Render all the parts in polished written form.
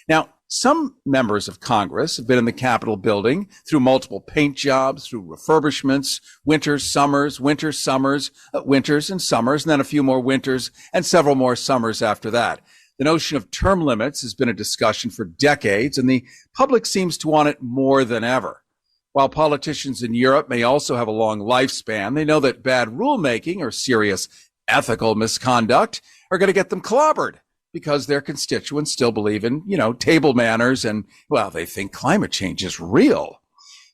Now, some members of Congress have been in the Capitol building through multiple paint jobs, through refurbishments, winters, summers, winters, summers, winters and summers, and then a few more winters and several more summers after that. The notion of term limits has been a discussion for decades, and the public seems to want it more than ever. While politicians in Europe may also have a long lifespan, they know that bad rulemaking or serious ethical misconduct are going to get them clobbered, because their constituents still believe in, table manners and, well, they think climate change is real.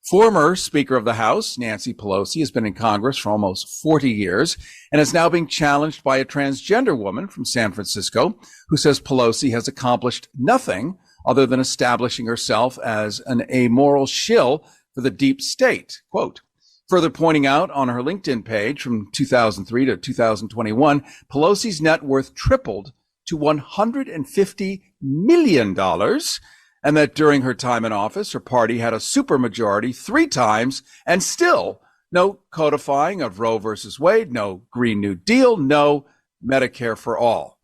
Former Speaker of the House, Nancy Pelosi, has been in Congress for almost 40 years and is now being challenged by a transgender woman from San Francisco who says Pelosi has accomplished nothing other than establishing herself as an amoral shill for the deep state. Quote, further pointing out on her LinkedIn page from 2003 to 2021, Pelosi's net worth tripled to $150 million, and that during her time in office, her party had a supermajority 3 times, and still no codifying of Roe versus Wade, no Green New Deal, no Medicare for all.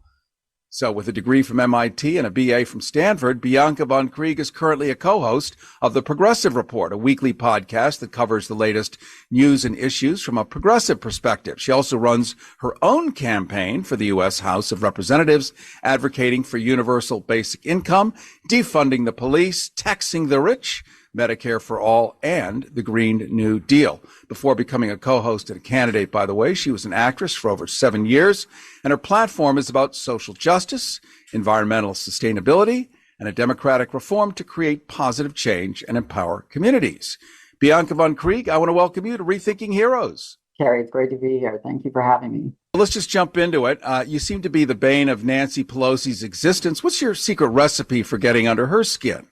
So with a degree from MIT and a BA from Stanford, Bianca Von Krieg is currently a co-host of The Progressive Report, a weekly podcast that covers the latest news and issues from a progressive perspective. She also runs her own campaign for the U.S. House of Representatives, advocating for universal basic income, defunding the police, taxing the rich, Medicare for all, and the Green New Deal. Before becoming a co-host and a candidate, by the way, she was an actress for over 7 years, and her platform is about social justice, environmental sustainability, and a democratic reform to create positive change and empower communities. Bianca Von Krieg, I want to welcome you to Rethinking Heroes. Cary, it's great to be here. Thank you for having me. Let's just jump into it. You seem to be the bane of Nancy Pelosi's existence. What's your secret recipe for getting under her skin?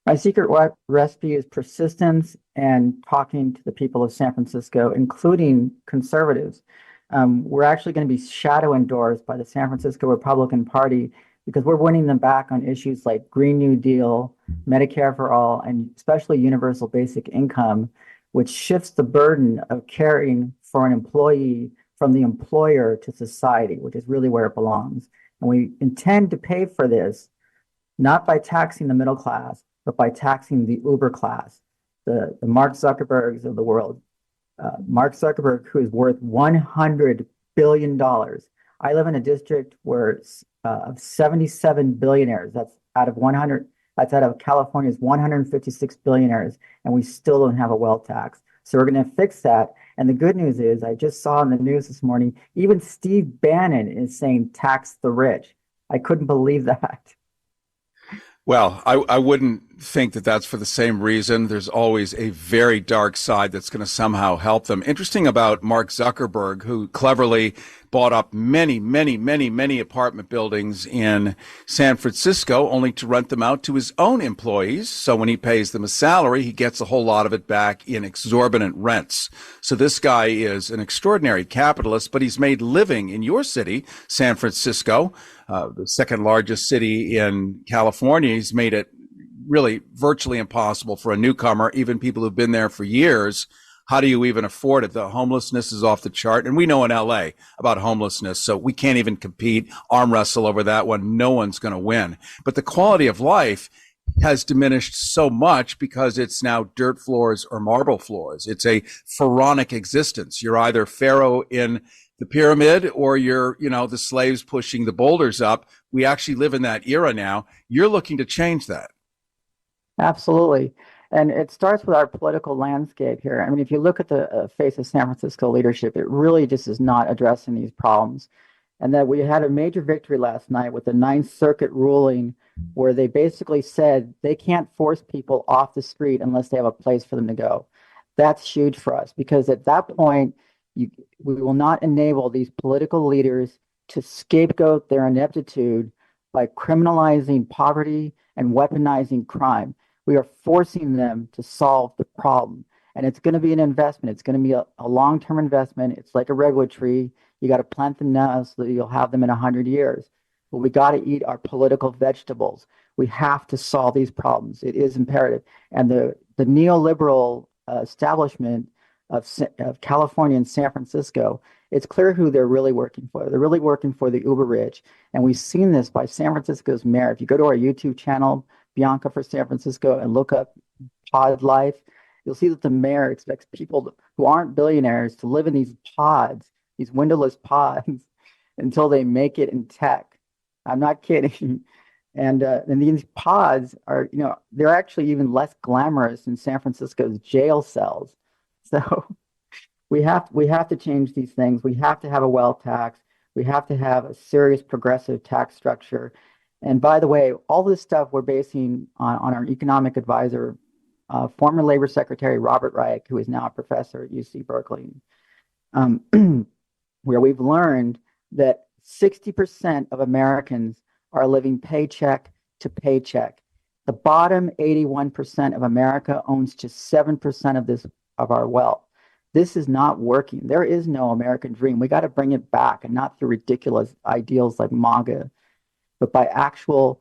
My secret recipe is persistence and talking to the people of San Francisco, including conservatives. We're actually going to be shadow endorsed by the San Francisco Republican Party because we're winning them back on issues like Green New Deal, Medicare for all, and especially universal basic income, which shifts the burden of caring for an employee from the employer to society, which is really where it belongs. And we intend to pay for this not by taxing the middle class, but by taxing the uber class, the Mark Zuckerbergs of the world. Mark Zuckerberg, who is worth $100 billion. I live in a district where of 77 billionaires. That's out of California's 156 billionaires, and we still don't have a wealth tax. So we're going to fix that. And the good news is, I just saw in the news this morning, even Steve Bannon is saying tax the rich. I couldn't believe that. Well, I wouldn't think that that's for the same reason. There's always a very dark side that's going to somehow help them. Interesting about Mark Zuckerberg, who cleverly bought up many, many, many, many apartment buildings in San Francisco, only to rent them out to his own employees. So when he pays them a salary, he gets a whole lot of it back in exorbitant rents. So this guy is an extraordinary capitalist, but he's made living in your city, San Francisco, the second largest city in California. He's made it really virtually impossible for a newcomer, even people who've been there for years. How do you even afford it? The homelessness is off the chart. And we know in LA about homelessness, so we can't even compete, arm wrestle over that one. No one's going to win. But the quality of life has diminished so much because it's now dirt floors or marble floors. It's a pharaonic existence. You're either pharaoh in the pyramid or you're, the slaves pushing the boulders up. We actually live in that era now. You're looking to change that. Absolutely. And it starts with our political landscape here. I mean, if you look at the face of San Francisco leadership, it really just is not addressing these problems. And that we had a major victory last night with the Ninth Circuit ruling where they basically said they can't force people off the street unless they have a place for them to go. That's huge for us because at that point, we will not enable these political leaders to scapegoat their ineptitude by criminalizing poverty and weaponizing crime. We are forcing them to solve the problem. And it's going to be an investment. It's going to be a long-term investment. It's like a redwood tree. You got to plant them now so that you'll have them in 100 years. But we got to eat our political vegetables. We have to solve these problems. It is imperative. And the neoliberal establishment of California and San Francisco It's clear who they're really working for. They're really working for the uber rich. And we've seen this by San Francisco's mayor. If you go to our YouTube channel, Bianca for San Francisco, and look up pod life, you'll see that the mayor expects people who aren't billionaires to live in these pods, these windowless pods, until they make it in tech. I'm not kidding. And these pods are, they're actually even less glamorous than San Francisco's jail cells. So we have to change these things. We have to have a wealth tax. We have to have a serious progressive tax structure. And by the way, all this stuff we're basing on our economic advisor, former Labor Secretary Robert Reich, who is now a professor at UC Berkeley, where we've learned that 60% of Americans are living paycheck to paycheck. The bottom 81% of America owns just 7% of our wealth. This is not working. There is no American dream. We got to bring it back, and not through ridiculous ideals like MAGA, but by actual,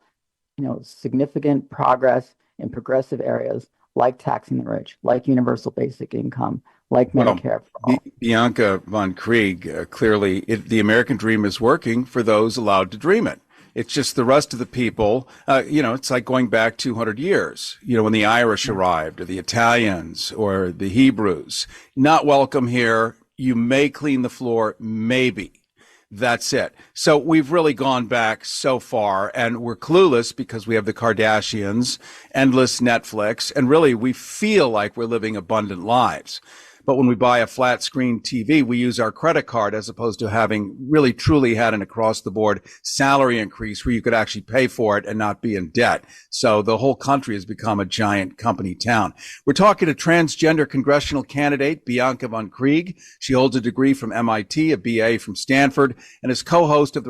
significant progress in progressive areas like taxing the rich, like universal basic income, like Medicare for all. Bianca Von Krieg, clearly the American dream is working for those allowed to dream it. It's just the rest of the people, it's like going back 200 years, when the Irish arrived, or the Italians, or the Hebrews. Not welcome here. You may clean the floor, maybe. That's it. So we've really gone back so far, and we're clueless because we have the Kardashians, endless Netflix, and really we feel like we're living abundant lives. But when we buy a flat screen TV, we use our credit card as opposed to having really truly had an across the board salary increase where you could actually pay for it and not be in debt. So the whole country has become a giant company town. We're talking to transgender congressional candidate Bianca Von Krieg. She holds a degree from MIT, a BA from Stanford, and is co-host of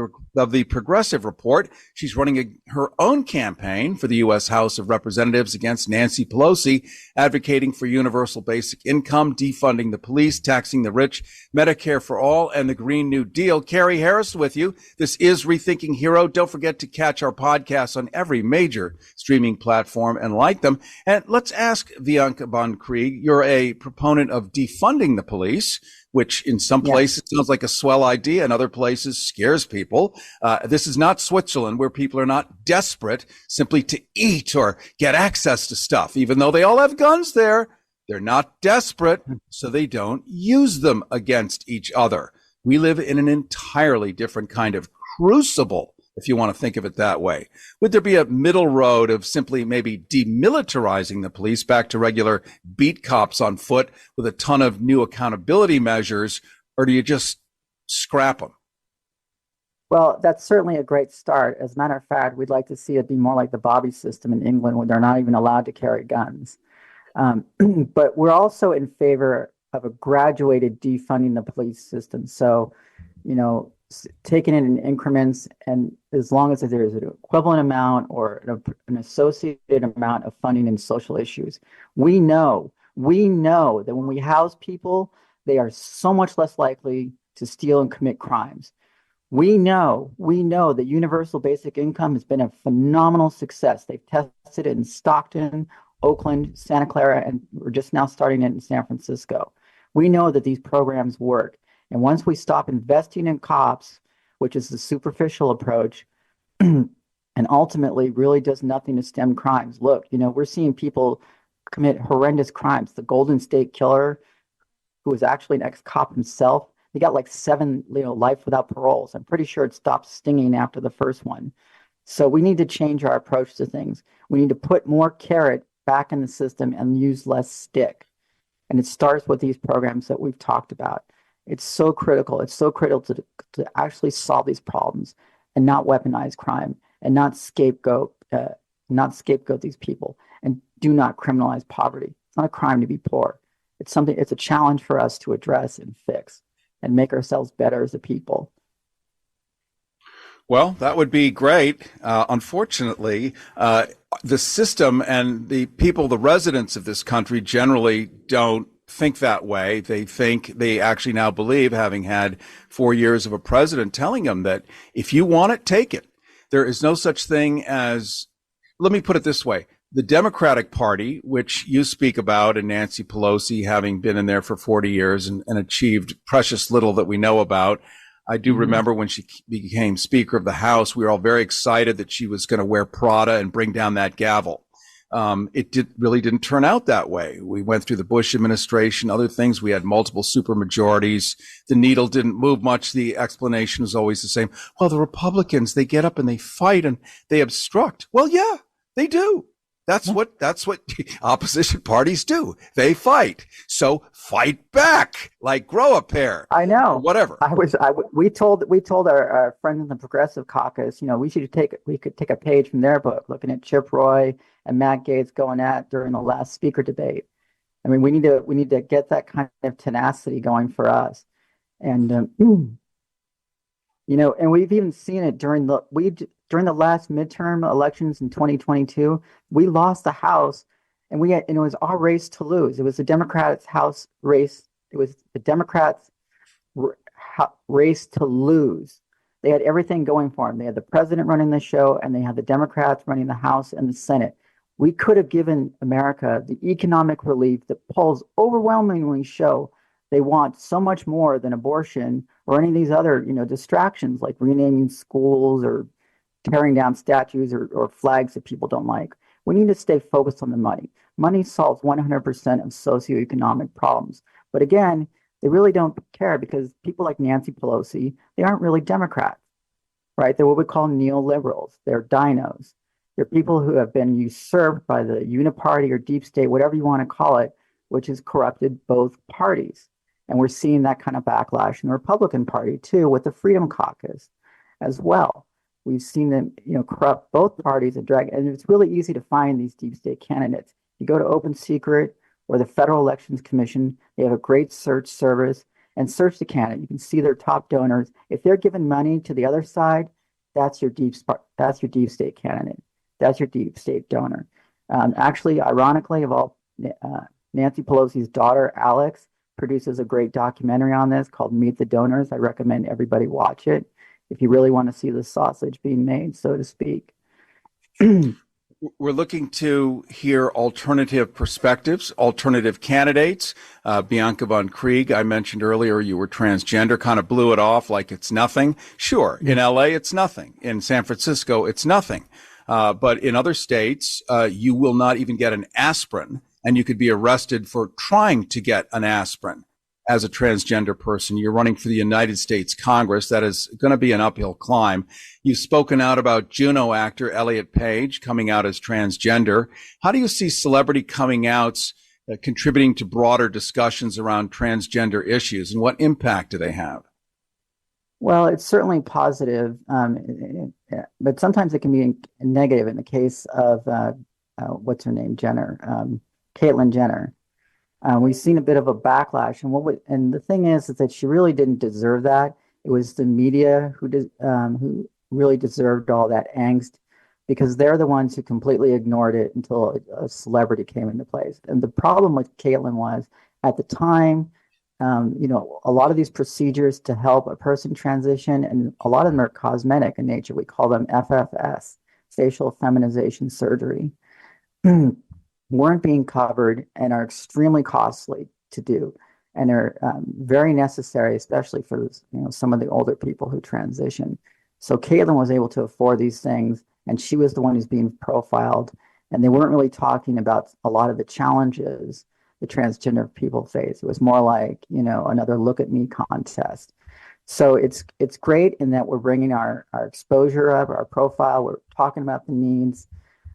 the Progressive Report. She's running her own campaign for the U.S. House of Representatives against Nancy Pelosi, advocating for universal basic income, defunding the police, taxing the rich, Medicare for all, and the Green New Deal. CARY Harrison with you. This is Rethinking Hero. Don't forget to catch our podcasts on every major streaming platform and like them. And let's ask Bianca Von Krieg. You're a proponent of defunding the police, which in some places sounds like a swell idea, in other places scares people. This is not Switzerland, where people are not desperate simply to eat or get access to stuff. Even though they all have guns there, they're not desperate, so they don't use them against each other. We live in an entirely different kind of crucible, if you want to think of it that way. Would there be a middle road of simply maybe demilitarizing the police back to regular beat cops on foot with a ton of new accountability measures, or do you just scrap them? Well, that's certainly a great start. As a matter of fact, we'd like to see it be more like the Bobby system in England, where they're not even allowed to carry guns. But we're also in favor of a graduated defunding the police system. So, taking it in increments, and as long as there is an equivalent amount or an associated amount of funding in social issues, we know that when we house people, they are so much less likely to steal and commit crimes. We know that universal basic income has been a phenomenal success. They've tested it in Stockton, Oakland, Santa Clara, and we're just now starting it in San Francisco. We know that these programs work. And once we stop investing in cops, which is the superficial approach, and ultimately really does nothing to stem crimes. Look, we're seeing people commit horrendous crimes. The Golden State Killer, who was actually an ex-cop himself, he got like 7 life without paroles. I'm pretty sure it stopped stinging after the first one. So we need to change our approach to things. We need to put more carrot back in the system and use less stick. And it starts with these programs that we've talked about. It's so critical. It's so critical to actually solve these problems and not weaponize crime and not scapegoat these people, and do not criminalize poverty. It's not a crime to be poor. It's a challenge for us to address and fix and make ourselves better as a people. Well, that would be great. Unfortunately, the system and the people, the residents of this country generally don't think that way. They actually now believe, having had 4 years of a president telling them that if you want it, take it. There is no such thing as, let me put it this way. the Democratic Party, which you speak about, and Nancy Pelosi having been in there for 40 years and achieved precious little that we know about. I do remember when she became Speaker of the House, we were all very excited that she was going to wear Prada and bring down that gavel. It really didn't turn out that way. We went through the Bush administration, other things. We had multiple supermajorities. The needle didn't move much. The explanation was always the same. Well, the Republicans, they get up and they fight and they obstruct. Well, yeah, they do. That's what opposition parties do. They fight. So fight back, like grow a pair. I know. Or whatever. We told our friends in the Progressive Caucus, we could take a page from their book, looking at Chip Roy and Matt Gaetz going at during the last speaker debate. I mean, we need to get that kind of tenacity going for us, and and we've even seen it during the last midterm elections in 2022. We lost the House, and it was our race to lose. It was the Democrats' House race. It was the Democrats' race to lose. They had everything going for them. They had the president running the show, and they had the Democrats running the House and the Senate. We could have given America the economic relief that polls overwhelmingly show they want so much more than abortion or any of these other, distractions like renaming schools or tearing down statues or flags that people don't like. We need to stay focused on the money. Money solves 100% of socioeconomic problems. But again, they really don't care because people like Nancy Pelosi, they aren't really Democrats, right? They're what we call neoliberals. They're dinos. They're people who have been usurped by the uniparty or deep state, whatever you want to call it, which has corrupted both parties. And we're seeing that kind of backlash in the Republican Party, too, with the Freedom Caucus as well. We've seen them, corrupt both parties and it's really easy to find these deep state candidates. You go to Open Secret or the Federal Elections Commission, they have a great search service, and search the candidate. You can see their top donors. If they're giving money to the other side, that's your deep state candidate. That's your deep state donor. Actually, ironically, Nancy Pelosi's daughter, Alex, produces a great documentary on this called Meet the Donors. I recommend everybody watch it if you really want to see the sausage being made, so to speak. We're looking to hear alternative perspectives, alternative candidates. Bianca Von Krieg, I mentioned earlier, you were transgender, kind of blew it off like it's nothing. Sure, in LA, it's nothing. In San Francisco, it's nothing. But in other states, you will not even get an aspirin, and you could be arrested for trying to get an aspirin as a transgender person. You're running for the United States Congress. That is going to be an uphill climb. You've spoken out about Juno actor Elliot Page coming out as transgender. How do you see celebrity coming outs contributing to broader discussions around transgender issues, and what impact do they have? Well, it's certainly positive, but sometimes it can be negative. In the case of what's her name, Caitlyn Jenner, we've seen a bit of a backlash, and the thing is that she really didn't deserve that. It was the media who really deserved all that angst, because they're the ones who completely ignored it until a celebrity came into place. And the problem with Caitlyn was, at the time, a lot of these procedures to help a person transition, and a lot of them are cosmetic in nature. We call them FFS, facial feminization surgery, weren't being covered and are extremely costly to do, and are very necessary, especially for some of the older people who transition. So Caitlyn was able to afford these things, and she was the one who's being profiled, and they weren't really talking about a lot of the challenges the transgender people face. It was more like, another look at me contest. So it's great in that we're bringing our exposure up, our profile. We're talking about the needs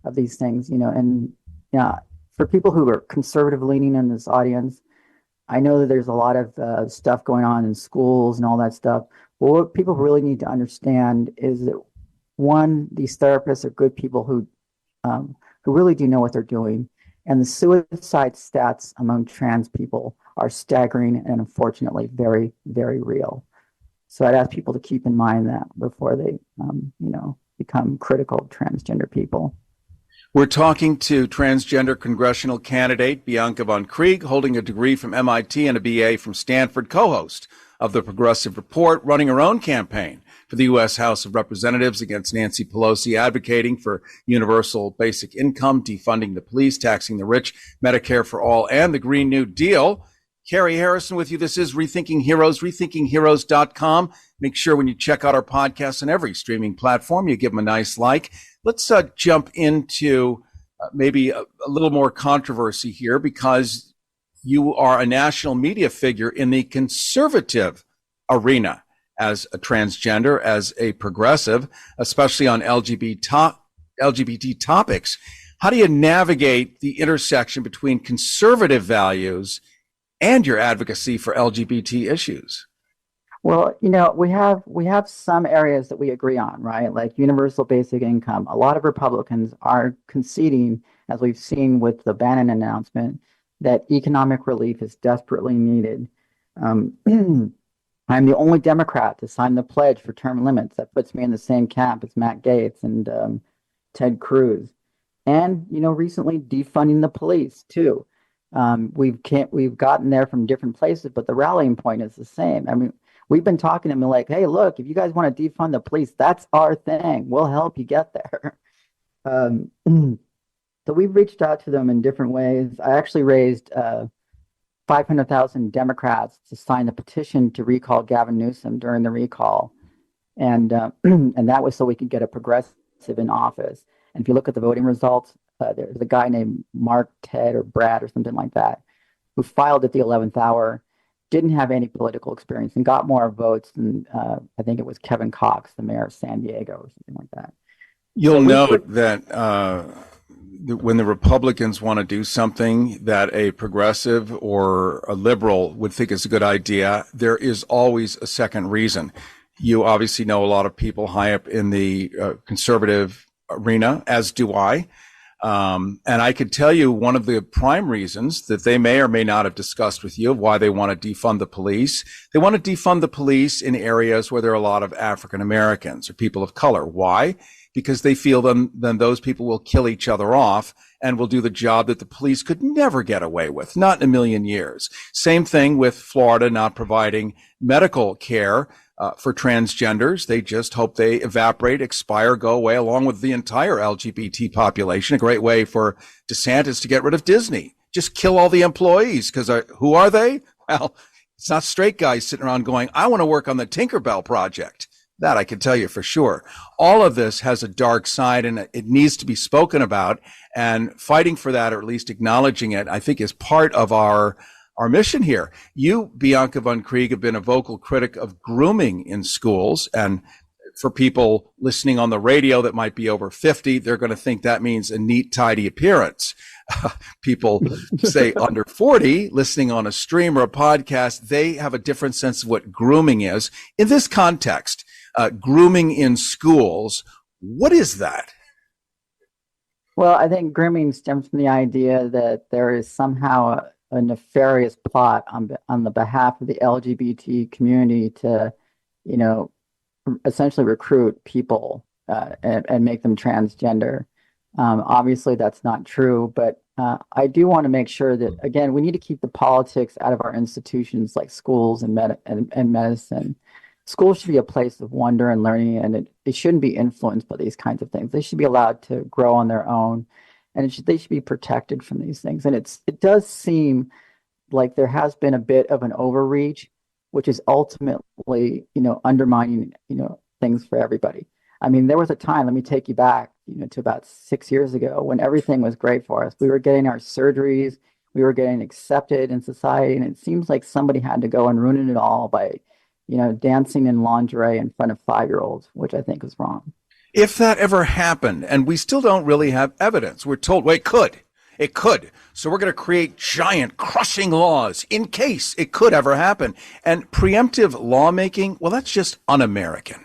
of these things, and for people who are conservative leaning in this audience, I know that there's a lot of stuff going on in schools and all that stuff. But what people really need to understand is that, one, these therapists are good people who really do know what they're doing. And the suicide stats among trans people are staggering and unfortunately very, very real. So I'd ask people to keep in mind that before they, become critical of transgender people. We're talking to transgender congressional candidate Bianca Von Krieg, holding a degree from MIT and a BA from Stanford, co-host of the Progressive Report, running her own campaign for the U.S. House of Representatives against Nancy Pelosi, advocating for universal basic income, defunding the police, taxing the rich, Medicare for all, and the Green New Deal. CARY Harrison with you. This is Rethinking Heroes, rethinkingheroes.com. Make sure when you check out our podcast on every streaming platform, you give them a nice like. Let's jump into maybe a little more controversy here, because you are a national media figure in the conservative arena as a transgender, as a progressive, especially on LGBT topics. How do you navigate the intersection between conservative values and your advocacy for LGBT issues? Well, we have some areas that we agree on, right? Like universal basic income. A lot of Republicans are conceding, as we've seen with the Bannon announcement, that economic relief is desperately needed. I'm the only Democrat to sign the pledge for term limits. That puts me in the same camp as Matt Gaetz and Ted Cruz. And, recently defunding the police too. We've gotten there from different places, but the rallying point is the same. I mean, we've been talking to them like, hey, look, if you guys want to defund the police, that's our thing. We'll help you get there. So we've reached out to them in different ways. I actually raised 500,000 Democrats to sign the petition to recall Gavin Newsom during the recall. And that was so we could get a progressive in office. And if you look at the voting results, there's a guy named Mark, Ted, or Brad, or something like that, who filed at the 11th hour, didn't have any political experience, and got more votes than I think it was Kevin Cox, the mayor of San Diego, or something like that. You'll note that when the Republicans want to do something that a progressive or a liberal would think is a good idea, there is always a second reason. You obviously know a lot of people high up in the conservative arena, as do I. And I could tell you one of the prime reasons that they may or may not have discussed with you of why they want to defund the police. They want to defund the police in areas where there are a lot of African Americans or people of color. Why? Because they feel then those people will kill each other off and will do the job that the police could never get away with, not in a million years. Same thing with Florida not providing medical care for transgenders. They just hope they evaporate, expire, go away, along with the entire LGBT population. A great way for DeSantis to get rid of Disney. Just kill all the employees, because who are they? Well, it's not straight guys sitting around going, I want to work on the Tinkerbell project. That I can tell you for sure. All of this has a dark side, and it needs to be spoken about. And fighting for that, or at least acknowledging it, I think is part of our mission here. You, Bianca Von Krieg, have been a vocal critic of grooming in schools. And for people listening on the radio that might be over 50, they're going to think that means a neat, tidy appearance. People say under 40, listening on a stream or a podcast, they have a different sense of what grooming is. In this context, grooming in schools, what is that? Well, I think grooming stems from the idea that there is somehow a nefarious plot on the behalf of the LGBT community to, essentially recruit people and make them transgender. Obviously, that's not true, but I do want to make sure that, again, we need to keep the politics out of our institutions like schools and medicine. Schools should be a place of wonder and learning, and it shouldn't be influenced by these kinds of things. They should be allowed to grow on their own, and they should be protected from these things. And it does seem like there has been a bit of an overreach, which is ultimately, undermining, things for everybody. I mean, there was a time, let me take you back, to about 6 years ago, when everything was great for us. We were getting our surgeries, we were getting accepted in society, and it seems like somebody had to go and ruin it all by dancing in lingerie in front of 5-year-olds, which I think is wrong. If that ever happened, and we still don't really have evidence, we're told, well, it could. So we're going to create giant crushing laws in case it could ever happen. And preemptive lawmaking, well, that's just un-American.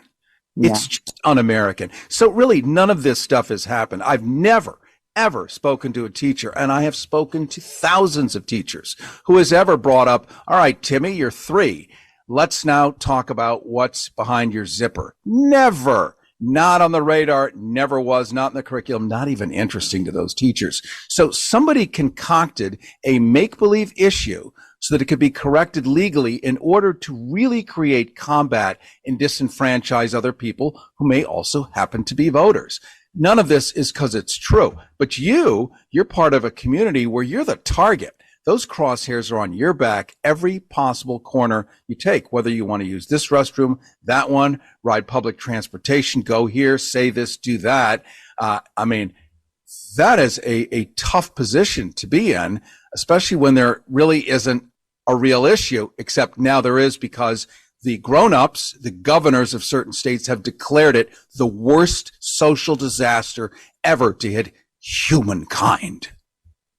Yeah. It's just un-American. So really, none of this stuff has happened. I've never, ever spoken to a teacher, and I have spoken to thousands of teachers, who has ever brought up, all right, Timmy, you're 3. Let's now talk about what's behind your zipper. Never. Not on the radar, never was, not in the curriculum, not even interesting to those teachers. So somebody concocted a make-believe issue so that it could be corrected legally in order to really create combat and disenfranchise other people who may also happen to be voters. None of this is because it's true, but you're part of a community where you're the target. Those crosshairs are on your back every possible corner you take, whether you want to use this restroom, that one, ride public transportation, go here, say this, do that. That is a tough position to be in, especially when there really isn't a real issue, except now there is, because the grown-ups, the governors of certain states, have declared it the worst social disaster ever to hit humankind.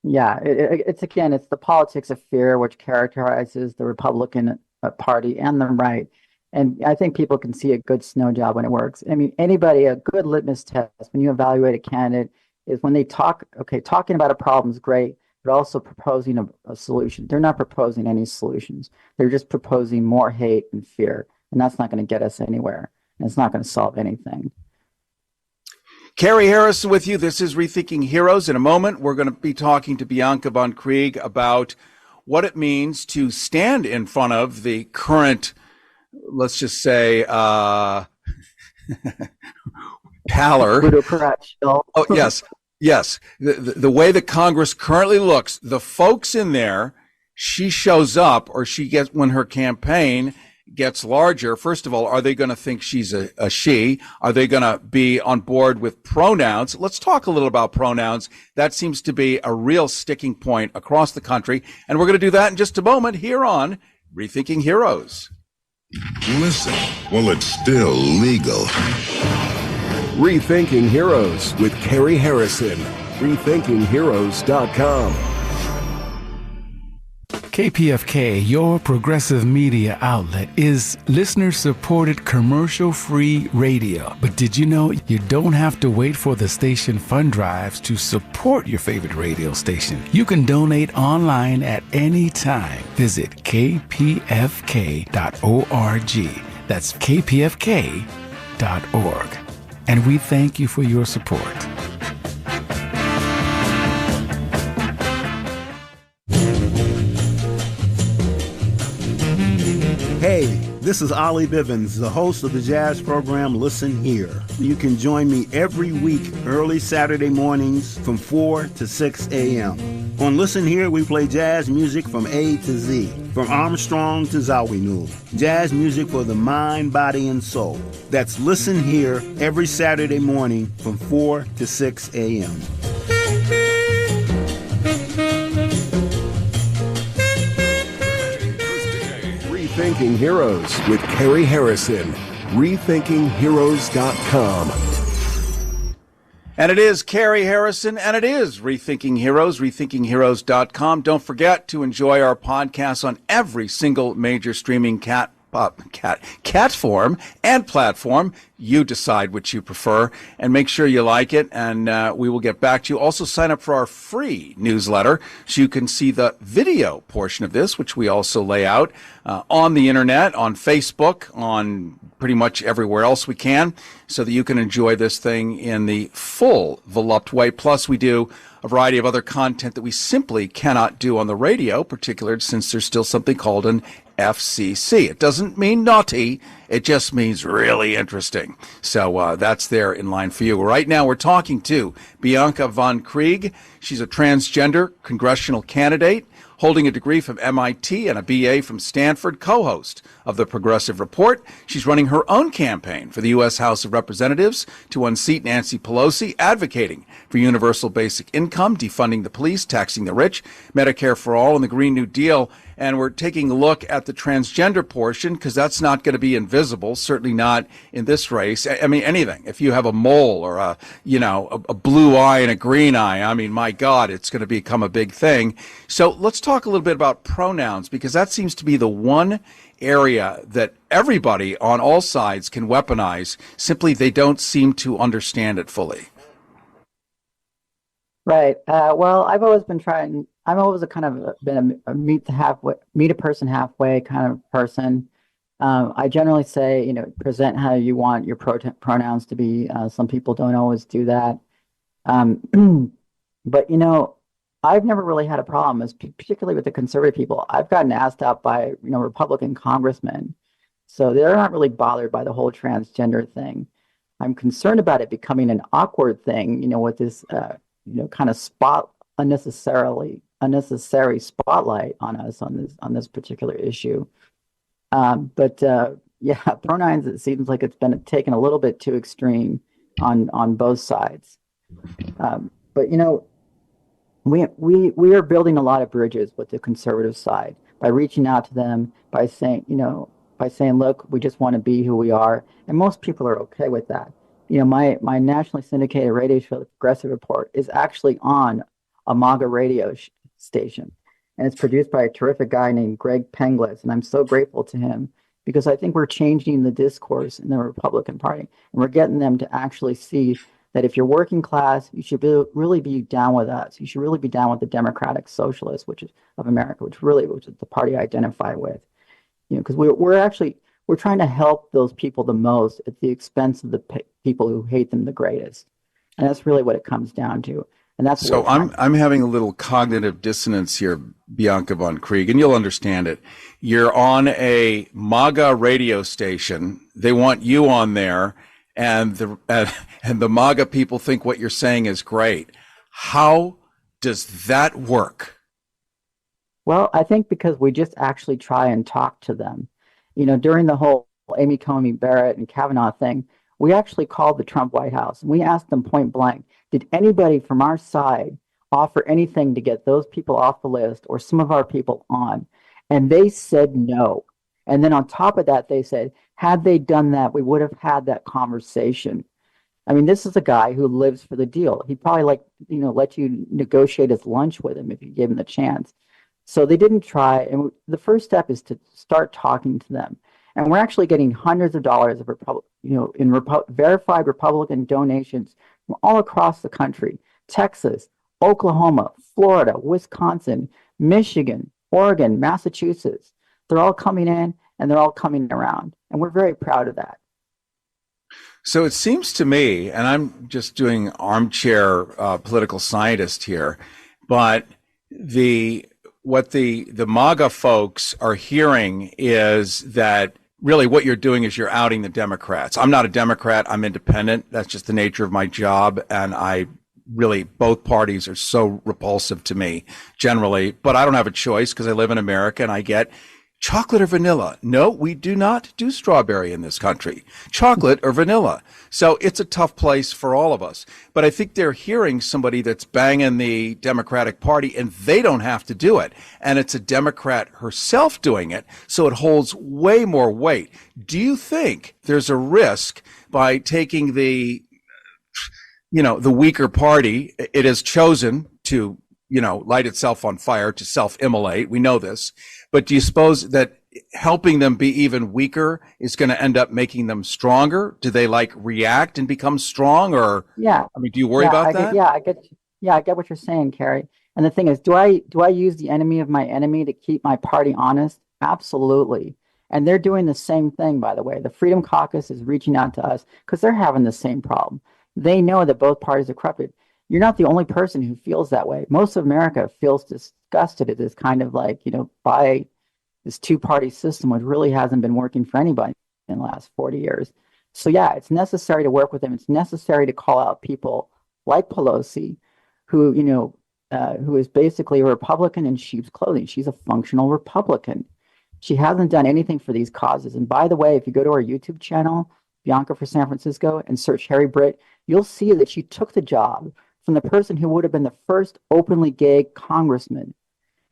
Yeah, it's the politics of fear which characterizes the Republican Party and the right. And I think people can see a good snow job when it works. I mean, a good litmus test when you evaluate a candidate is when they talking about a problem is great, but also proposing a solution. They're not proposing any solutions. They're just proposing more hate and fear. And that's not going to get us anywhere. And it's not going to solve anything. CARY Harrison with you. This is Rethinking Heroes. In a moment, we're going to be talking to Bianca Von Krieg about what it means to stand in front of the current, let's just say, pallor. Plutocrat, shill. Oh, yes. The way that Congress currently looks, the folks in there, she shows up, or when her campaign gets larger. First of all, are they going to think she's a she? Are they going to be on board with pronouns? Let's talk a little about pronouns. That seems to be a real sticking point across the country. And we're going to do that in just a moment here on Rethinking Heroes. Listen while it's still legal. Rethinking Heroes with CARY Harrison. RethinkingHeroes.com. KPFK, your progressive media outlet, is listener-supported commercial-free radio. But did you know you don't have to wait for the station fund drives to support your favorite radio station? You can donate online at any time. Visit kpfk.org. That's kpfk.org. And we thank you for your support. Hey, this is Ollie Bivens, the host of the jazz program Listen Here. You can join me every week early Saturday mornings from 4 to 6 a.m. On Listen Here, we play jazz music from A to Z, from Armstrong to Zawinul. Jazz music for the mind, body, and soul. That's Listen Here every Saturday morning from 4 to 6 a.m. Rethinking Heroes with CARY Harrison. RethinkingHeroes.com. And it is CARY Harrison, and it is Rethinking Heroes, RethinkingHeroes.com. Don't forget to enjoy our podcasts on every single major streaming cat form and platform. You decide which you prefer, and make sure you like it, and we will get back to you. Also, sign up for our free newsletter so you can see the video portion of this, which we also lay out on the internet, on Facebook, on pretty much everywhere else we can, so that you can enjoy this thing in the full voluptuous way. Plus, we do a variety of other content that we simply cannot do on the radio, particularly since there's still something called an FCC. It doesn't mean naughty. It just means really interesting. So that's there in line for you. Right now, we're talking to Bianca Von Krieg. She's a transgender congressional candidate, holding a degree from MIT and a BA from Stanford, co-host of the Progressive Report. She's running her own campaign for the U.S. House of Representatives to unseat Nancy Pelosi, advocating for universal basic income, defunding the police, taxing the rich, Medicare for all, and the Green New Deal. And we're taking a look at the transgender portion because that's not going to be invisible, certainly not in this race. I mean, anything. If you have a mole or a blue eye and a green eye, I mean, my God, it's going to become a big thing. So let's talk a little bit about pronouns, because that seems to be the one area that everybody on all sides can weaponize. Simply, they don't seem to understand it fully. Right. Well, I've always been been a meet a person halfway kind of person. I generally say, present how you want your pronouns to be. Some people don't always do that. But, I've never really had a problem, particularly with the conservative people. I've gotten asked out by, Republican congressmen. So they're not really bothered by the whole transgender thing. I'm concerned about it becoming an awkward thing, with this, kind of unnecessary spotlight on us on this particular issue. But yeah, pronouns, it seems like it's been taken a little bit too extreme on both sides. But we are building a lot of bridges with the conservative side by reaching out to them, by saying, look, we just want to be who we are, and most people are okay with that. My nationally syndicated radio show, The Progressive Report, is actually on a MAGA radio station, and it's produced by a terrific guy named Greg Penglis, and I'm so grateful to him because I think we're changing the discourse in the Republican Party, and we're getting them to actually see that if you're working class, you should really be down with us. You should really be down with the Democratic Socialists, of America, which is the party I identify with. Because we're trying to help those people the most at the expense of the people who hate them the greatest, and that's really what it comes down to. And that's so I'm having a little cognitive dissonance here, Bianca Von Krieg, and you'll understand it. You're on a MAGA radio station. They want you on there. And the MAGA people think what you're saying is great. How does that work? Well, I think because we just actually try and talk to them. During the whole Amy Coney Barrett and Kavanaugh thing, we actually called the Trump White House and we asked them point blank, did anybody from our side offer anything to get those people off the list or some of our people on? And they said no. And then on top of that, they said, had they done that, we would have had that conversation. I mean, this is a guy who lives for the deal. He'd probably let you negotiate his lunch with him if you gave him the chance. So they didn't try. And the first step is to start talking to them. And we're actually getting hundreds of dollars of verified Republican donations from all across the country: Texas, Oklahoma, Florida, Wisconsin, Michigan, Oregon, Massachusetts. They're all coming in and they're all coming around. And we're very proud of that. So it seems to me, and I'm just doing armchair political scientist here, but what the MAGA folks are hearing is that really what you're doing is you're outing the Democrats. I'm not a Democrat. I'm independent. That's just the nature of my job. And both parties are so repulsive to me generally, but I don't have a choice because I live in America and I get chocolate or vanilla. No, we do not do strawberry in this country. Chocolate or vanilla. So it's a tough place for all of us. But I think they're hearing somebody that's banging the Democratic Party and they don't have to do it. And it's a Democrat herself doing it. So it holds way more weight. Do you think there's a risk by taking the weaker party? It has chosen to, light itself on fire, to self-immolate. We know this. But do you suppose that helping them be even weaker is going to end up making them stronger? Do they react and become strong? Or yeah, I mean, do you worry about that? I get what you're saying, Cary. And the thing is, do I use the enemy of my enemy to keep my party honest? Absolutely. And they're doing the same thing, by the way. The Freedom Caucus is reaching out to us because they're having the same problem. They know that both parties are corrupted. You're not the only person who feels that way. Most of America feels disgusted at this kind of by this two-party system, which really hasn't been working for anybody in the last 40 years. So yeah, it's necessary to work with them. It's necessary to call out people like Pelosi, who is basically a Republican in sheep's clothing. She's a functional Republican. She hasn't done anything for these causes. And by the way, if you go to our YouTube channel, Bianca for San Francisco, and search Harry Britt, you'll see that she took the job from the person who would have been the first openly gay congressman,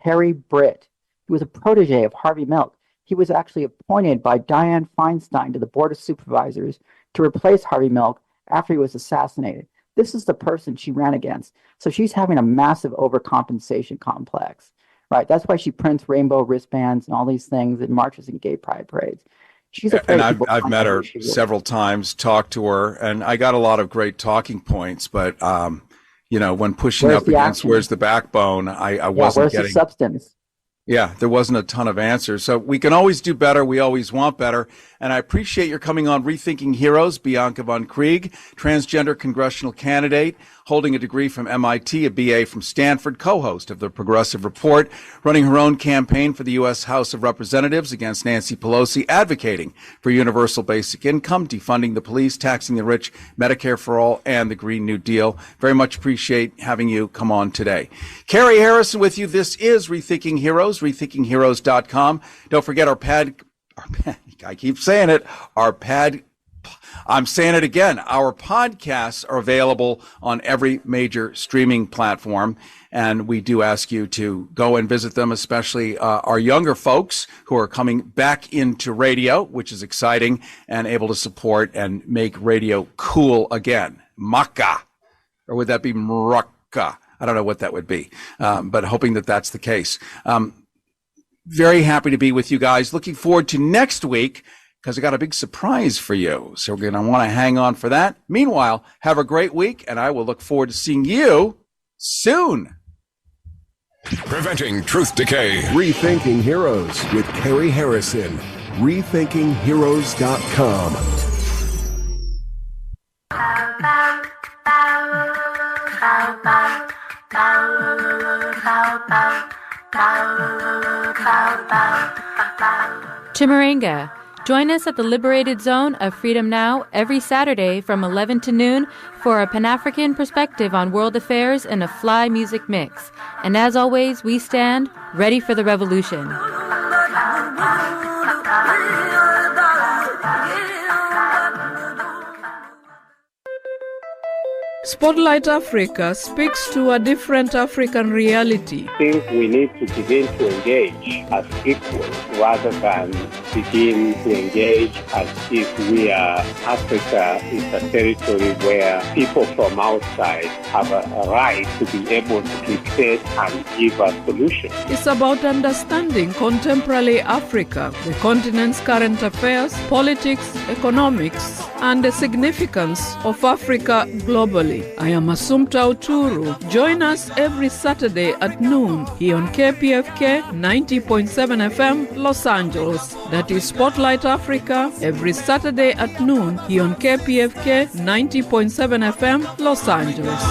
Harry Britt. He was a protege of Harvey Milk. He was actually appointed by Dianne Feinstein to the Board of Supervisors to replace Harvey Milk after he was assassinated. This is the person she ran against. So she's having a massive overcompensation complex, right? That's why she prints rainbow wristbands and all these things and marches in gay pride parades. She's afraid. And I've met her several times, talked to her, and I got a lot of great talking points, but when pushing up against where's the backbone, I wasn't where's getting the substance. Yeah, there wasn't a ton of answers. So we can always do better. We always want better. And I appreciate your coming on Rethinking Heroes. Bianca Von Krieg, transgender congressional candidate, holding a degree from MIT, a BA from Stanford, co-host of the Progressive Report, running her own campaign for the U.S. House of Representatives against Nancy Pelosi, advocating for universal basic income, defunding the police, taxing the rich, Medicare for all, and the Green New Deal. Very much appreciate having you come on today. CARY Harrison with you. This is Rethinking Heroes, rethinkingheroes.com. Don't forget I keep saying it, I'm saying it again. Our podcasts are available on every major streaming platform, and we do ask you to go and visit them, especially our younger folks who are coming back into radio, which is exciting, and able to support and make radio cool again. Maka, or would that be Mraka? I don't know what that would be, but hoping that that's the case. Very happy to be with you guys. Looking forward to next week, because I got a big surprise for you. So we're going to want to hang on for that. Meanwhile, have a great week, and I will look forward to seeing you soon. Preventing truth decay. Rethinking Heroes with CARY Harrison. RethinkingHeroes.com. Chimaranga. Join us at the Liberated Zone of Freedom Now every Saturday from 11 to noon for a Pan-African perspective on world affairs in a fly music mix. And as always, we stand ready for the revolution. Spotlight Africa speaks to a different African reality. I think we need to begin to engage as equals rather than begin to engage as if Africa is a territory where people from outside have a right to be able to dictate and give a solution. It's about understanding contemporary Africa, the continent's current affairs, politics, economics, and the significance of Africa globally. I am Assumpta Uturu. Join us every Saturday at noon here on KPFK 90.7 FM, Los Angeles. That is Spotlight Africa every Saturday at noon here on KPFK 90.7 FM, Los Angeles.